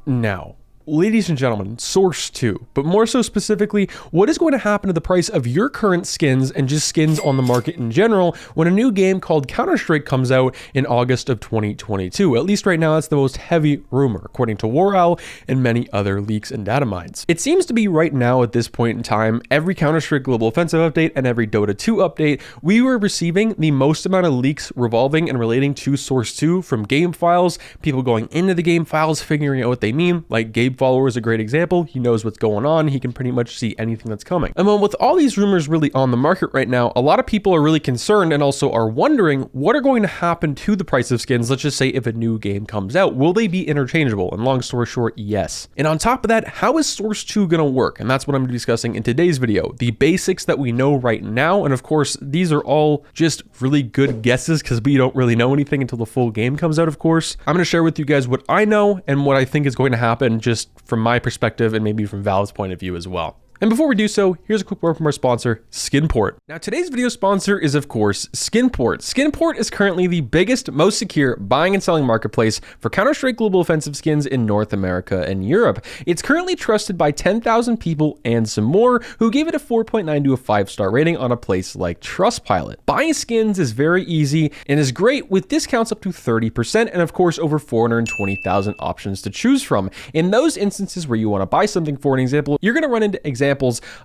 Now, ladies and gentlemen, Source 2, but more so specifically, what is going to happen to the price of your current skins and just skins on the market in general when a new game called Counter-Strike comes out in August of 2022? At least right now, that's the most heavy rumor, according to War Owl and many other leaks and data mines. It seems to be right now at this point in time, every Counter-Strike Global Offensive update and every Dota 2 update, we were receiving the most amount of leaks revolving and relating to Source 2 from game files, people going into the game files, figuring out what they mean, like Gabe Follower is a great example. He knows what's going on. He can pretty much see anything that's coming. And well, with all these rumors really on the market right now, a lot of people are really concerned and also are wondering what are going to happen to the price of skins. Let's just say if a new game comes out, will they be interchangeable? And long story short, yes. And on top of that, how is Source 2 going to work? And that's what I'm discussing in today's video. The basics that we know right now. And of course, these are all just really good guesses because we don't really know anything until the full game comes out, of course. I'm going to share with you guys what I know and what I think is going to happen just from my perspective and maybe from Valve's point of view as well. And before we do so, here's a quick word from our sponsor, Skinport. Now, today's video sponsor is, of course, Skinport. Skinport is currently the biggest, most secure buying and selling marketplace for Counter-Strike Global Offensive skins in North America and Europe. It's currently trusted by 10,000 people and some more who gave it a 4.9 to a 5-star rating on a place like Trustpilot. Buying skins is very easy and is great with discounts up to 30% and, of course, over 420,000 options to choose from. In those instances where you want to buy something, for an example, you're going to run into examples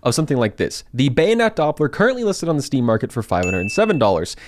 of something like this. The Bayonet Doppler currently listed on the Steam market for $507.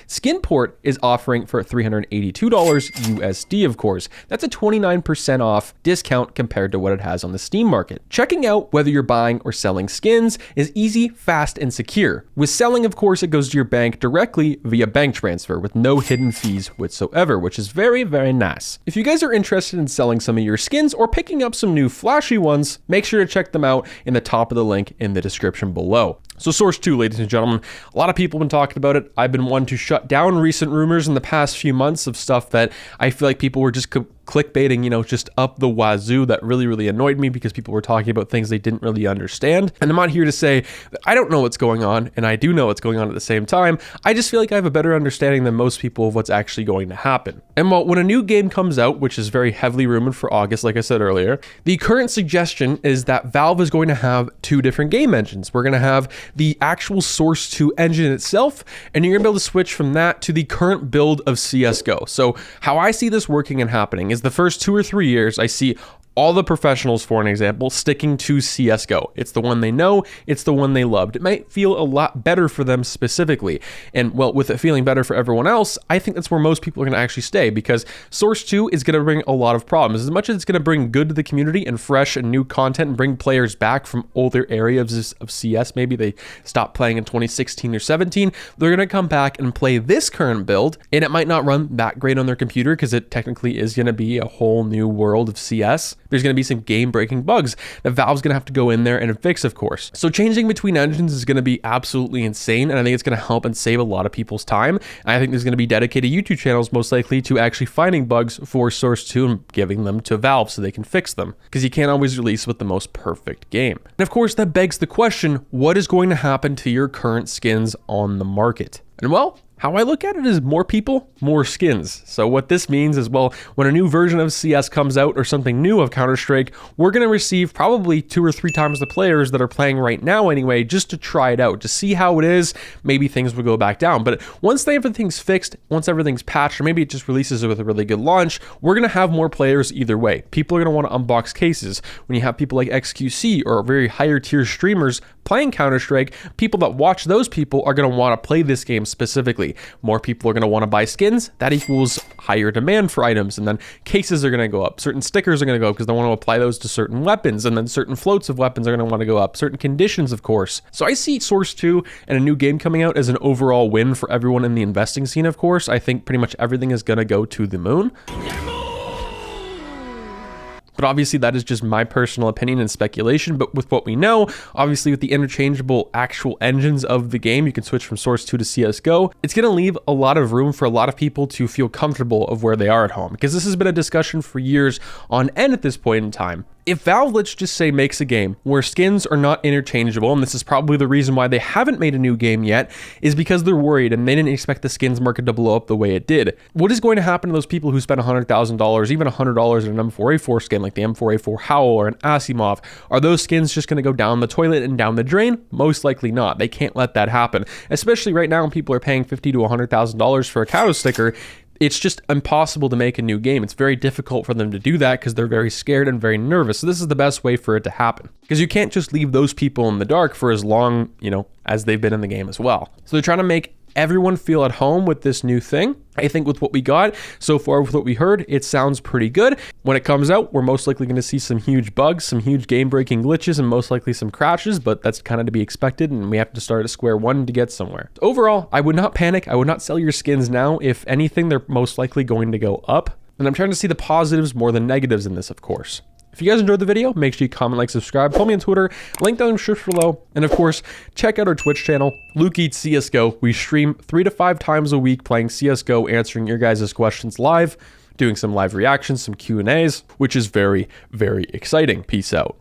Skinport is offering for $382 USD, of course. That's a 29% off discount compared to what it has on the Steam market. Checking out whether you're buying or selling skins is easy, fast, and secure. With selling, of course, it goes to your bank directly via bank transfer with no hidden fees whatsoever, which is very, very nice. If you guys are interested in selling some of your skins or picking up some new flashy ones, make sure to check them out in the top of the link in the description below. So Source 2, ladies and gentlemen, a lot of people have been talking about it. I've been one to shut down recent rumors in the past few months of stuff that I feel like people were just clickbaiting, just up the wazoo. That really annoyed me because people were talking about things they didn't really understand. And I'm not here to say that I don't know what's going on, and I do know what's going on at the same time. I just feel like I have a better understanding than most people of what's actually going to happen. And well, when a new game comes out, which is very heavily rumored for August, like I said earlier, the current suggestion is that Valve is going to have two different game engines. We're going to have the actual Source 2 engine itself, and you're going to be able to switch from that to the current build of CSGO. So how I see this working and happening is the first 2 or 3 years, I see all the professionals, for an example, sticking to CSGO. It's the one they know, it's the one they loved. It might feel a lot better for them specifically. And well, with it feeling better for everyone else, I think that's where most people are going to actually stay, because Source 2 is going to bring a lot of problems. As much as it's going to bring good to the community and fresh and new content and bring players back from older areas of CS, maybe they stopped playing in 2016 or 17, they're going to come back and play this current build, and it might not run that great on their computer because it technically is going to be a whole new world of CS. There's going to be some game-breaking bugs that Valve's going to have to go in there and fix, of course. So changing between engines is going to be absolutely insane, and I think it's going to help and save a lot of people's time. And I think there's going to be dedicated YouTube channels, most likely, to actually finding bugs for Source 2 and giving them to Valve so they can fix them, because you can't always release with the most perfect game. And of course, that begs the question, what is going to happen to your current skins on the market? And well, how I look at it is more people, more skins. So what this means is, well, when a new version of CS comes out or something new of Counter-Strike, we're going to receive probably 2 or 3 times the players that are playing right now anyway, just to try it out, to see how it is. Maybe things will go back down. But once everything's fixed, once everything's patched, or maybe it just releases with a really good launch, we're going to have more players either way. People are going to want to unbox cases. When you have people like XQC or very higher tier streamers playing Counter-Strike, people that watch those people are going to want to play this game specifically. More people are going to want to buy skins. That equals higher demand for items, and then cases are going to go up. Certain stickers are going to go up because they want to apply those to certain weapons, and then certain floats of weapons are going to want to go up. Certain conditions, of course. So I see Source 2 and a new game coming out as an overall win for everyone in the investing scene, of course. I think pretty much everything is going to go to the moon. But obviously that is just my personal opinion and speculation. But with what we know, obviously with the interchangeable actual engines of the game, you can switch from Source 2 to CSGO. It's going to leave a lot of room for a lot of people to feel comfortable of where they are at home, because this has been a discussion for years on end at this point in time. If Valve, let's just say, makes a game where skins are not interchangeable, and this is probably the reason why they haven't made a new game yet, is because they're worried and they didn't expect the skins market to blow up the way it did. What is going to happen to those people who spend $100,000, even $100 in an M4A4 skin like the M4A4 Howl or an Asimov? Are those skins just going to go down the toilet and down the drain? Most likely not. They can't let that happen, especially right now when people are paying $50,000 to $100,000 for a Kato sticker. It's just impossible to make a new game. It's very difficult for them to do that because they're very scared and very nervous. So this is the best way for it to happen, because you can't just leave those people in the dark for as long, as they've been in the game as well. So they're trying to make everyone feel at home with this new thing. I think with what we got so far, with what we heard, it sounds pretty good. When it comes out, we're most likely going to see some huge bugs, some huge game-breaking glitches, and most likely some crashes, but that's kind of to be expected, and we have to start at square one to get somewhere. Overall, I would not panic. I would not sell your skins now. If anything, they're most likely going to go up, and I'm trying to see the positives more than negatives in this, of course. If you guys enjoyed the video, make sure you comment, like, subscribe, follow me on Twitter, link down in the description below, and of course, check out our Twitch channel, Luke Eats CSGO. We stream 3 to 5 times a week playing CSGO, answering your guys' questions live, doing some live reactions, some Q&As, which is very, very exciting. Peace out.